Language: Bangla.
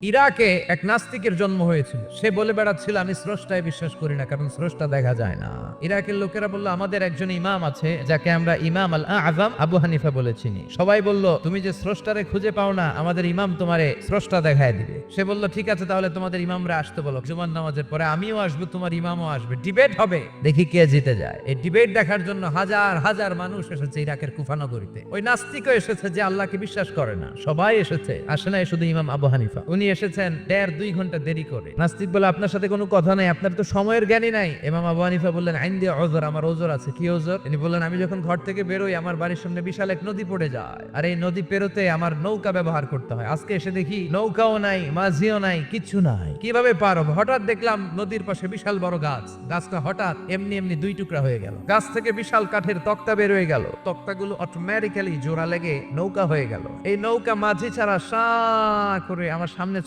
ইরাকে এক নাস্তিকের জন্ম হয়েছিল। সে বলে বেড়াচ্ছিল আমি স্রষ্টায় বিশ্বাস করি না, কারণ স্রষ্টা দেখা যায় না। ইরাকের লোকেরা বলল আমাদের একজন ইমাম আছে যাকে আমরা ইমাম আল আযম আবু হানিফা বলে চিনি। সবাই বলল তুমি যে স্রষ্টারে খুঁজে পাও না, আমাদের ইমাম তোমারে স্রষ্টা দেখায় দিবে। সে বলল ঠিক আছে, তাহলে তোমাদের ইমামরা আসতে বলো, জুমার নামাজের পরে আমিও আসবো, তোমার ইমামও আসবে, ডিবেট হবে, দেখি কে জিতে যায়। এই ডিবেট দেখার জন্য হাজার হাজার মানুষ এসেছে ইরাকের কুফা নগরীতে। ওই নাস্তিকও এসেছে যে আল্লাহকে বিশ্বাস করে না, সবাই এসেছে। আসে না শুধু ইমাম আবু হানিফা, উনি এসেছেন 1.5-2 ঘন্টা দেরি করে। নাস্তিক বলে আপনার সাথে কোনো কথা নাই, আপনার তো সময়ের জ্ঞানই নাই। ইমাম আবু হানিফা বললেন আইন্দি ওযর, আমার ওযর আছে। কি ওযর? তিনি বললেন আমি যখন ঘর থেকে বেরোই আমার বাড়ির সামনে বিশাল এক নদী পড়ে যায়, আর এই নদী পেরোতে আমার নৌকা ব্যবহার করতে হয়। আজকে এসে দেখি নৌকাও নাই, মাঝিও নাই, কিচ্ছু নাই, কিভাবে পার হবো? হঠাৎ দেখলাম নদীর পাশে বিশাল বড় গাছ, গাছটা হঠাৎ এমনি এমনি 2 টুকরা হয়ে গেল। গাছ থেকে বিশাল কাঠের তক্তা বের হয়ে গেল, তক্তাগুলো অটোমেটিক্যালি জোড়া লেগে নৌকা হয়ে গেল। এই নৌকা মাঝি ছাড়া সা করে আমার সামনে